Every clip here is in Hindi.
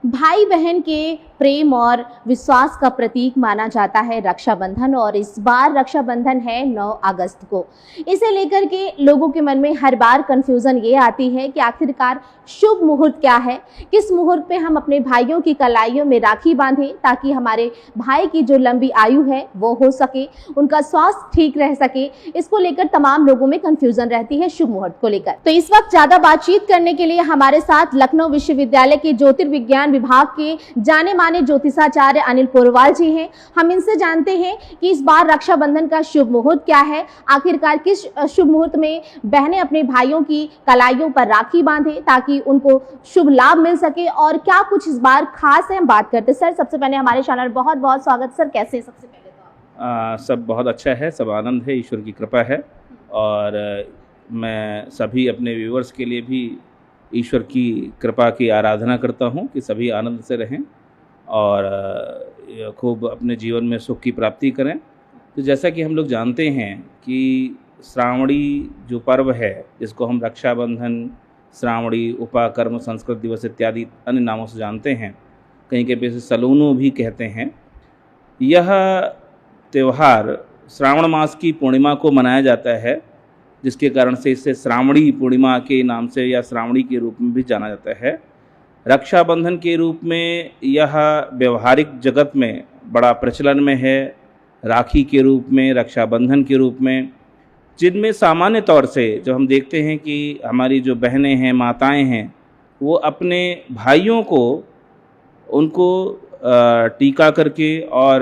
भाई बहन के प्रेम और विश्वास का प्रतीक माना जाता है रक्षाबंधन। और इस बार रक्षाबंधन है 9 अगस्त को। इसे लेकर के लोगों के मन में हर बार कंफ्यूजन ये आती है कि आखिरकार शुभ मुहूर्त क्या है, किस मुहूर्त पे हम अपने भाइयों की कलाइयों में राखी बांधें ताकि हमारे भाई की जो लंबी आयु है वो हो सके, उनका स्वास्थ्य ठीक रह सके। इसको लेकर तमाम लोगों में कंफ्यूजन रहती है शुभ मुहूर्त को लेकर। तो इस वक्त ज्यादा बातचीत करने के लिए हमारे साथ लखनऊ विश्वविद्यालय के ज्योतिर्विज्ञान विभाग के जाने माने ज्योतिषाचार्य अनिल पोरवाल जी हैं। हम इनसे जानते हैं कि इस बार रक्षाबंधन का शुभ मुहूर्त क्या है, आखिरकार किस शुभ मुहूर्त में बहनें अपने भाइयों की कलाइयों पर राखी बांधें ताकि उनको शुभ लाभ मिल सके, और क्या कुछ इस बार खास है हम बात करते हैं। सर, सबसे पहले हमारे चैनल बहुत बहुत स्वागत। सर, कैसे हैं सबसे पहले? तो सब बहुत अच्छा है, सब आनंद है, ईश्वर की कृपा है। और मैं सभी अपने व्यूअर्स के लिए भी ईश्वर की कृपा की आराधना करता हूं कि सभी आनंद से रहें और खूब अपने जीवन में सुख की प्राप्ति करें। तो जैसा कि हम लोग जानते हैं कि श्रावणी जो पर्व है, जिसको हम रक्षाबंधन, श्रावणी, उपाकर्म, संस्कृत दिवस इत्यादि अन्य नामों से जानते हैं, कहीं के पे सलूनो भी कहते हैं, यह त्यौहार श्रावण मास की पूर्णिमा को मनाया जाता है, जिसके कारण से इसे श्रावणी पूर्णिमा के नाम से या श्रावणी के रूप में भी जाना जाता है। रक्षाबंधन के रूप में यह व्यवहारिक जगत में बड़ा प्रचलन में है, राखी के रूप में, रक्षाबंधन के रूप में, जिनमें सामान्य तौर से जब हम देखते हैं कि हमारी जो बहनें हैं, माताएं हैं, वो अपने भाइयों को उनको टीका करके और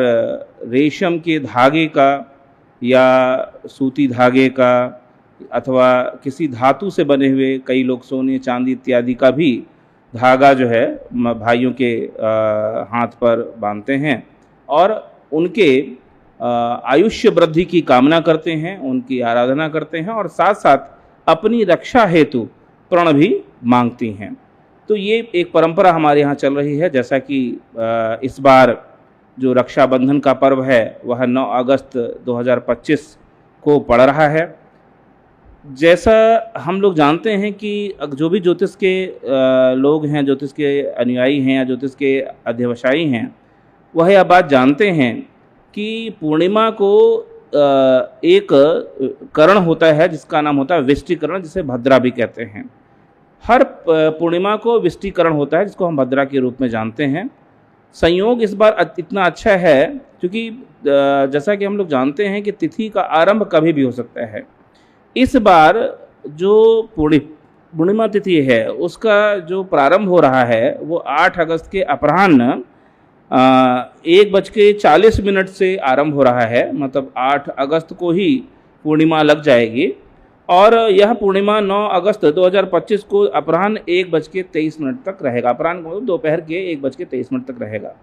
रेशम के धागे का या सूती धागे का अथवा किसी धातु से बने हुए, कई लोग सोने चांदी इत्यादि का भी धागा जो है भाइयों के हाथ पर बांधते हैं और उनके आयुष्य वृद्धि की कामना करते हैं, उनकी आराधना करते हैं और साथ साथ अपनी रक्षा हेतु प्रण भी मांगती हैं। तो ये एक परंपरा हमारे यहाँ चल रही है। जैसा कि इस बार जो रक्षाबंधन का पर्व है वह 9 अगस्त 2025 को पड़ रहा है। जैसा हम लोग जानते हैं कि जो भी ज्योतिष के लोग हैं, ज्योतिष के अनुयायी हैं या ज्योतिष के अध्यवसायी हैं, वह यह बात जानते हैं कि पूर्णिमा को एक करण होता है जिसका नाम होता है विष्टिकरण, जिसे भद्रा भी कहते हैं। हर पूर्णिमा को विष्टिकरण होता है, जिसको हम भद्रा के रूप में जानते हैं। संयोग इस बार इतना अच्छा है क्योंकि जैसा कि हम लोग जानते हैं कि तिथि का आरंभ कभी भी हो सकता है। इस बार जो पूर्णिमा तिथि है उसका जो प्रारंभ हो रहा है वो 8 अगस्त के अपराह्न 1:40 से आरंभ हो रहा है। मतलब 8 अगस्त को ही पूर्णिमा लग जाएगी और यह पूर्णिमा 9 अगस्त 2025 को अपराह्न 1:23 तक रहेगा। अपराह्न को दोपहर के 1:23 तक रहेगा।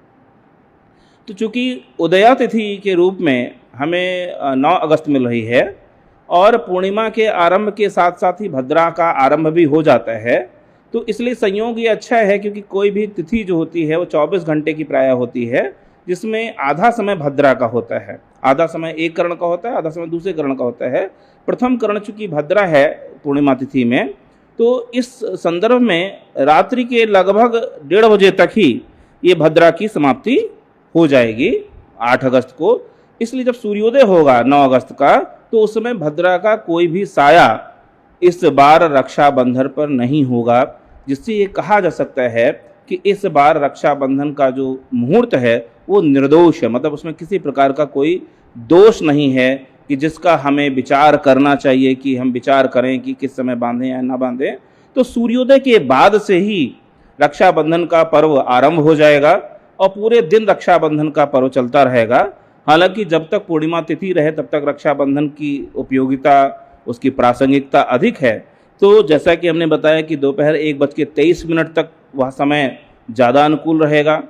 तो चूँकि उदया तिथि के रूप में हमें 9 अगस्त मिल रही है और पूर्णिमा के आरंभ के साथ साथ ही भद्रा का आरंभ भी हो जाता है, तो इसलिए संयोग ये अच्छा है क्योंकि कोई भी तिथि जो होती है वो 24 घंटे की प्रायः होती है, जिसमें आधा समय भद्रा का होता है, आधा समय एक करण का होता है, आधा समय दूसरे करण का होता है। प्रथम करण चूँकि भद्रा है पूर्णिमा तिथि में, तो इस संदर्भ में रात्रि के लगभग 1:30 बजे तक ही ये भद्रा की समाप्ति हो जाएगी 8 अगस्त को। इसलिए जब सूर्योदय होगा 9 अगस्त का, तो उस समय भद्रा का कोई भी साया इस बार रक्षाबंधन पर नहीं होगा, जिससे ये कहा जा सकता है कि इस बार रक्षाबंधन का जो मुहूर्त है वो निर्दोष है। मतलब उसमें किसी प्रकार का कोई दोष नहीं है कि जिसका हमें विचार करना चाहिए कि हम विचार करें कि किस समय बांधें या ना बांधें। तो सूर्योदय के बाद से ही रक्षाबंधन का पर्व आरंभ हो जाएगा और पूरे दिन रक्षाबंधन का पर्व चलता रहेगा। हालांकि जब तक पूर्णिमा तिथि रहे तब तक रक्षाबंधन की उपयोगिता, उसकी प्रासंगिकता अधिक है। तो जैसा कि हमने बताया कि दोपहर 1:23 तक वह समय ज़्यादा अनुकूल रहेगा।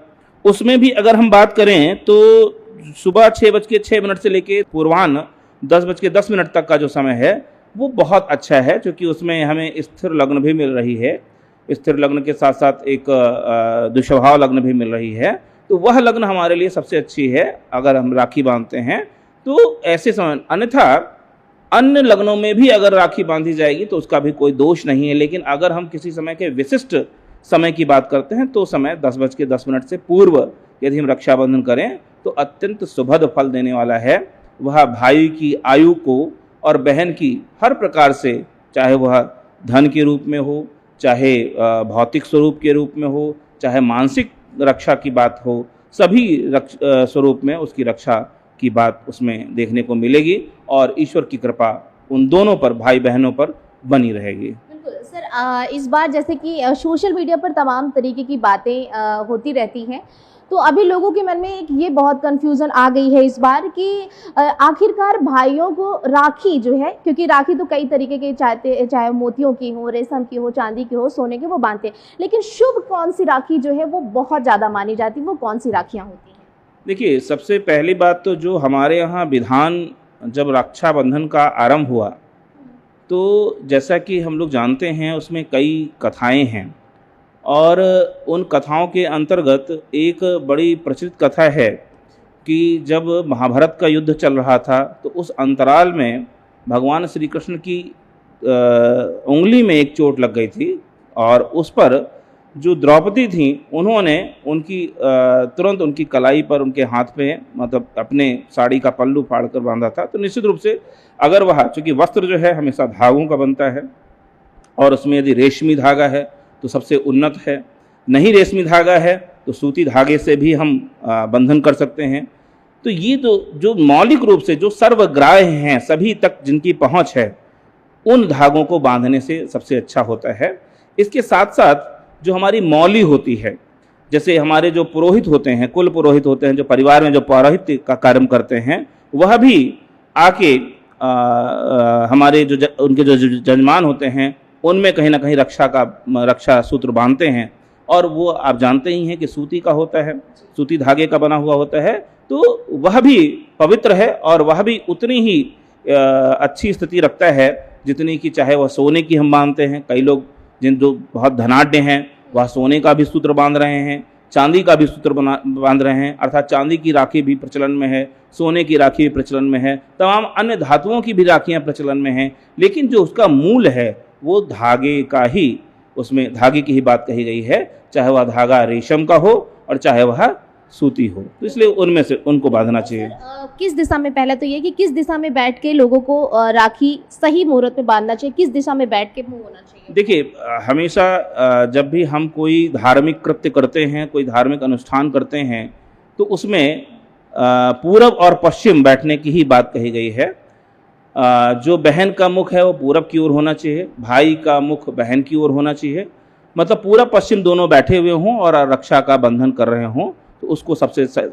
उसमें भी अगर हम बात करें तो सुबह 6:06 से लेकर पूर्वाह्न 10:10 तक का जो समय है वो बहुत अच्छा है, क्योंकि उसमें हमें स्थिर लग्न भी मिल रही है। स्थिर लग्न के साथ साथ एक दुष्प्रभाव लग्न भी मिल रही है। तो वह लग्न हमारे लिए सबसे अच्छी है अगर हम राखी बांधते हैं तो ऐसे समय। अन्यथा अन्य लग्नों में भी अगर राखी बांधी जाएगी तो उसका भी कोई दोष नहीं है। लेकिन अगर हम किसी समय के विशिष्ट समय की बात करते हैं तो समय 10:10 से पूर्व यदि हम रक्षाबंधन करें तो अत्यंत सुभद फल देने वाला है। वह भाई की आयु को और बहन की हर प्रकार से, चाहे वह धन के रूप में हो, चाहे भौतिक स्वरूप के रूप में हो, चाहे मानसिक रक्षा की बात हो, सभी स्वरूप में उसकी रक्षा की बात उसमें देखने को मिलेगी और ईश्वर की कृपा उन दोनों पर, भाई बहनों पर बनी रहेगी। बिल्कुल सर, इस बार जैसे कि सोशल मीडिया पर तमाम तरीके की बातें होती रहती हैं, तो अभी लोगों के मन में एक ये बहुत कन्फ्यूज़न आ गई है इस बार कि आखिरकार भाइयों को राखी जो है, क्योंकि राखी तो कई तरीके के चाहे मोतियों की हो, रेशम की हो, चांदी की हो, सोने की, वो बांधते हैं, लेकिन शुभ कौन सी राखी जो है वो बहुत ज़्यादा मानी जाती है, वो कौन सी राखियाँ होती हैं? देखिए, सबसे पहली बात तो जो हमारे यहाँ विधान जब रक्षाबंधन का आरंभ हुआ तो जैसा कि हम लोग जानते हैं उसमें कई कथाएं हैं और उन कथाओं के अंतर्गत एक बड़ी प्रचलित कथा है कि जब महाभारत का युद्ध चल रहा था तो उस अंतराल में भगवान श्री कृष्ण की उंगली में एक चोट लग गई थी और उस पर जो द्रौपदी थी उन्होंने उनकी तुरंत उनकी कलाई पर, उनके हाथ पे, मतलब अपने साड़ी का पल्लू फाड़ कर बांधा था। तो निश्चित रूप से अगर वह, चूँकि वस्त्र जो है हमेशा धागों का बनता है और उसमें यदि रेशमी धागा है तो सबसे उन्नत है, नहीं रेशमी धागा है तो सूती धागे से भी हम बंधन कर सकते हैं। तो ये तो जो मौलिक रूप से जो सर्वग्राह्य हैं, सभी तक जिनकी पहुँच है, उन धागों को बांधने से सबसे अच्छा होता है। इसके साथ साथ जो हमारी मौली होती है, जैसे हमारे जो पुरोहित होते हैं, कुल पुरोहित होते हैं, जो परिवार में जो पौरोहित्य का कार्य करते हैं, वह भी आके हमारे जो उनके जो जजमान होते हैं उनमें कहीं ना कहीं रक्षा सूत्र बांधते हैं और वो आप जानते ही हैं कि सूती का होता है, सूती धागे का बना हुआ होता है, तो वह भी पवित्र है और वह भी उतनी ही अच्छी स्थिति रखता है जितनी कि चाहे वह सोने की हम बांधते हैं। कई लोग जो बहुत धनाढ्य हैं वह सोने का भी सूत्र बांध रहे हैं, चांदी का भी सूत्र बांध रहे हैं, अर्थात चांदी की राखी भी प्रचलन में है, सोने की राखी भी प्रचलन में है, तमाम अन्य धातुओं की भी राखियां प्रचलन में हैं, लेकिन जो उसका मूल है वो धागे का ही, उसमें धागे की ही बात कही गई है, चाहे वह धागा रेशम का हो और चाहे वह सूती हो, तो इसलिए उनमें से उनको बांधना चाहिए। किस दिशा में, पहले तो ये कि किस दिशा में बैठ के लोगों को राखी सही मुहूर्त में बांधना चाहिए, किस दिशा में बैठ के मुंह होना चाहिए? देखिए, हमेशा जब भी हम कोई धार्मिक कृत्य करते हैं, कोई धार्मिक अनुष्ठान करते हैं, तो उसमें पूरब और पश्चिम बैठने की ही बात कही गई है। जो बहन का मुख है वो पूरब की ओर होना चाहिए, भाई का मुख बहन की ओर होना चाहिए, मतलब पूरब पश्चिम दोनों बैठे हुए हों और रक्षा का बंधन कर रहे हों, तो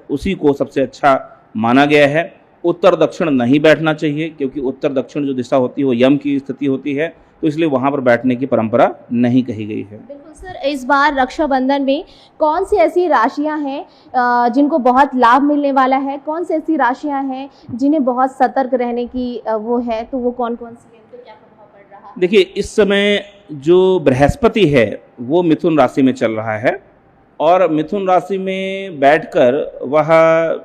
उसी को सबसे अच्छा माना गया है। उत्तर दक्षिण नहीं बैठना चाहिए, क्योंकि उत्तर दक्षिण जो दिशा होती है वो यम की स्थिति होती है, तो इसलिए वहाँ पर बैठने की परंपरा नहीं कही गई है। बिल्कुल सर, इस बार रक्षाबंधन में कौन सी ऐसी राशियां हैं जिनको बहुत लाभ मिलने वाला है, कौन सी ऐसी राशियां हैं जिन्हें बहुत सतर्क रहने की वो है, तो वो कौन कौन सी है, तो क्या प्रभाव पड़ रहा है? देखिए, इस समय जो बृहस्पति है वो मिथुन राशि में चल रहा है और मिथुन राशि में बैठकर वह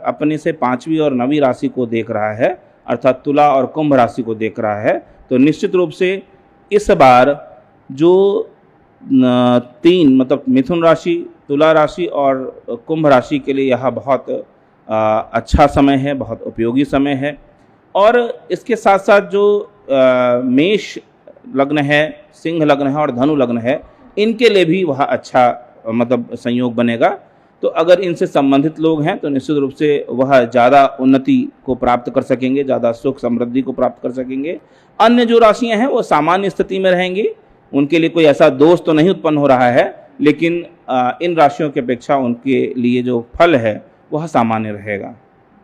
अपने से 5वीं और 9वीं राशि को देख रहा है, अर्थात तुला और कुंभ राशि को देख रहा है। तो निश्चित रूप से इस बार जो 3, मतलब मिथुन राशि, तुला राशि और कुंभ राशि के लिए यह बहुत अच्छा समय है, बहुत उपयोगी समय है। और इसके साथ साथ जो मेष लग्न है, सिंह लग्न है और धनु लग्न है, इनके लिए भी वह अच्छा मतलब संयोग बनेगा। तो अगर इनसे संबंधित लोग हैं तो निश्चित रूप से वह ज़्यादा उन्नति को प्राप्त कर सकेंगे, ज़्यादा सुख समृद्धि को प्राप्त कर सकेंगे। अन्य जो राशियां हैं वो सामान्य स्थिति में रहेंगी, उनके लिए कोई ऐसा दोष तो नहीं उत्पन्न हो रहा है, लेकिन इन राशियों की अपेक्षा उनके लिए जो फल है वह सामान्य रहेगा।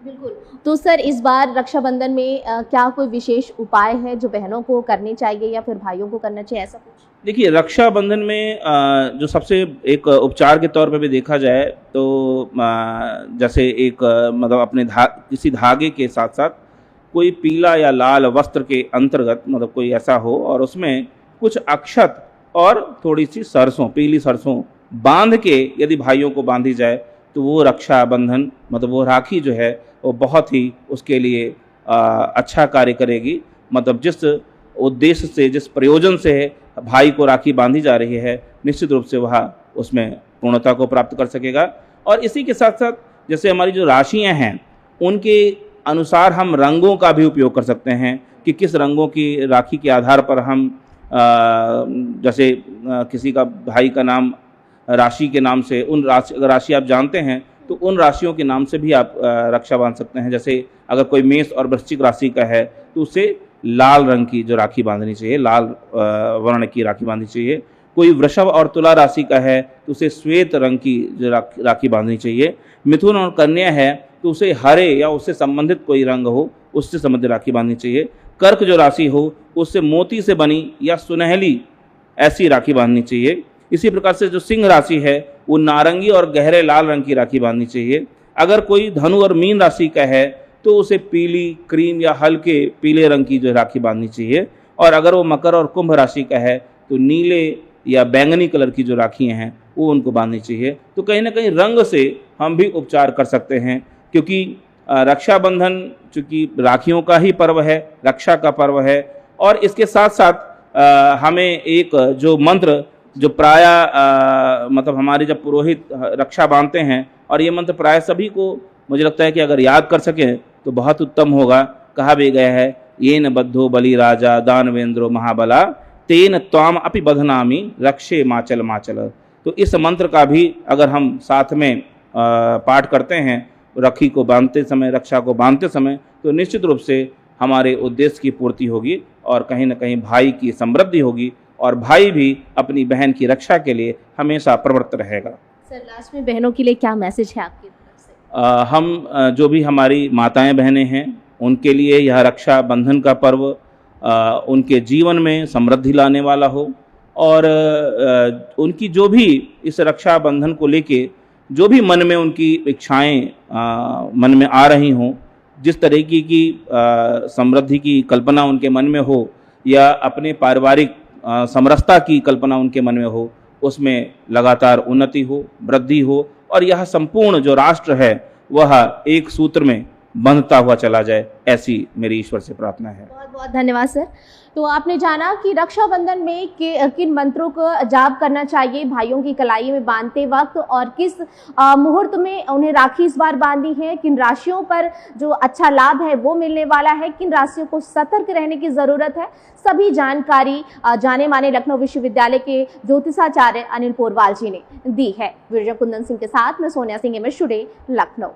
बिल्कुल। तो सर, इस बार रक्षाबंधन में क्या कोई विशेष उपाय है जो बहनों को करने चाहिए या फिर भाइयों को करना चाहिए, ऐसा कुछ? देखिए, रक्षाबंधन में जो सबसे एक उपचार के तौर पे भी देखा जाए तो जैसे एक मतलब अपने किसी धागे के साथ साथ कोई पीला या लाल वस्त्र के अंतर्गत मतलब कोई ऐसा हो और उसमें कुछ अक्षत और थोड़ी सी सरसों, पीली सरसों बांध के यदि भाइयों को बांधी जाए तो वो रक्षाबंधन, मतलब वो राखी जो है वो बहुत ही उसके लिए अच्छा कार्य करेगी। मतलब जिस उद्देश्य से, जिस प्रयोजन से भाई को राखी बांधी जा रही है, निश्चित रूप से वह उसमें पूर्णता को प्राप्त कर सकेगा। और इसी के साथ साथ जैसे हमारी जो राशियां हैं उनके अनुसार हम रंगों का भी उपयोग कर सकते हैं कि किस रंगों की राखी के आधार पर हम जैसे किसी का भाई का नाम राशि के नाम से, उन राशि अगर राशि आप जानते हैं तो उन राशियों के नाम से भी आप रक्षा बांध सकते हैं। जैसे अगर कोई मेष और वृश्चिक राशि का है तो उसे लाल रंग की जो राखी बांधनी चाहिए, लाल वर्ण की राखी बांधनी चाहिए। कोई वृषभ और तुला राशि का है तो उसे श्वेत रंग की जो राखी बांधनी चाहिए। मिथुन और कन्या है तो उसे हरे या उससे संबंधित कोई रंग हो उससे संबंधित राखी बांधनी चाहिए। कर्क जो राशि हो उससे मोती से बनी या सुनहली ऐसी राखी बांधनी चाहिए। इसी प्रकार से जो सिंह राशि है वो नारंगी और गहरे लाल रंग की राखी बांधनी चाहिए। अगर कोई धनु और मीन राशि का है तो उसे पीली, क्रीम या हल्के पीले रंग की जो राखी बांधनी चाहिए। और अगर वो मकर और कुंभ राशि का है तो नीले या बैंगनी कलर की जो राखियाँ हैं वो उनको बांधनी चाहिए। तो कहीं ना कहीं रंग से हम भी उपचार कर सकते हैं, क्योंकि रक्षाबंधन चूँकि राखियों का ही पर्व है, रक्षा का पर्व है। और इसके साथ साथ हमें एक जो मंत्र जो प्राय मतलब हमारे जब पुरोहित रक्षा बांधते हैं, और ये मंत्र प्राय सभी को मुझे लगता है कि अगर याद कर सकें तो बहुत उत्तम होगा। कहा भी गया है, येन बद्धो बलि राजा दानवेंद्रो महाबला तेन त्वाम अपि बधनामी रक्षे माचल माचल। तो इस मंत्र का भी अगर हम साथ में पाठ करते हैं राखी को बांधते समय, रक्षा को बांधते समय, तो निश्चित रूप से हमारे उद्देश्य की पूर्ति होगी और कहीं ना कहीं भाई की समृद्धि होगी और भाई भी अपनी बहन की रक्षा के लिए हमेशा प्रवृत्त रहेगा। सर लास्ट में बहनों के लिए क्या मैसेज है आपकी तरफ से? हम जो भी हमारी माताएं बहनें हैं उनके लिए यह रक्षा बंधन का पर्व उनके जीवन में समृद्धि लाने वाला हो, और उनकी जो भी इस रक्षा बंधन को लेके जो भी मन में उनकी इच्छाएं मन में आ रही हों, जिस तरीके की समृद्धि की कल्पना उनके मन में हो या अपने पारिवारिक समरसता की कल्पना उनके मन में हो, उसमें लगातार उन्नति हो, वृद्धि हो, और यह संपूर्ण जो राष्ट्र है वह एक सूत्र में बंधता हुआ चला जाए, ऐसी मेरी ईश्वर से प्रार्थना है। बहुत बहुत धन्यवाद सर। तो आपने जाना कि रक्षाबंधन में किन मंत्रों को जाप करना चाहिए भाइयों की कलाई में बांधते वक्त, और किस मुहूर्त में उन्हें राखी इस बार बांधी है, किन राशियों पर जो अच्छा लाभ है वो मिलने वाला है, किन राशियों को सतर्क रहने की जरूरत है, सभी जानकारी जाने माने लखनऊ विश्वविद्यालय के ज्योतिषाचार्य अनिल पोरवाल जी ने दी है। वीडियो कुंदन सिंह के साथ मैं सोनिया सिंह, MS टुडे, लखनऊ।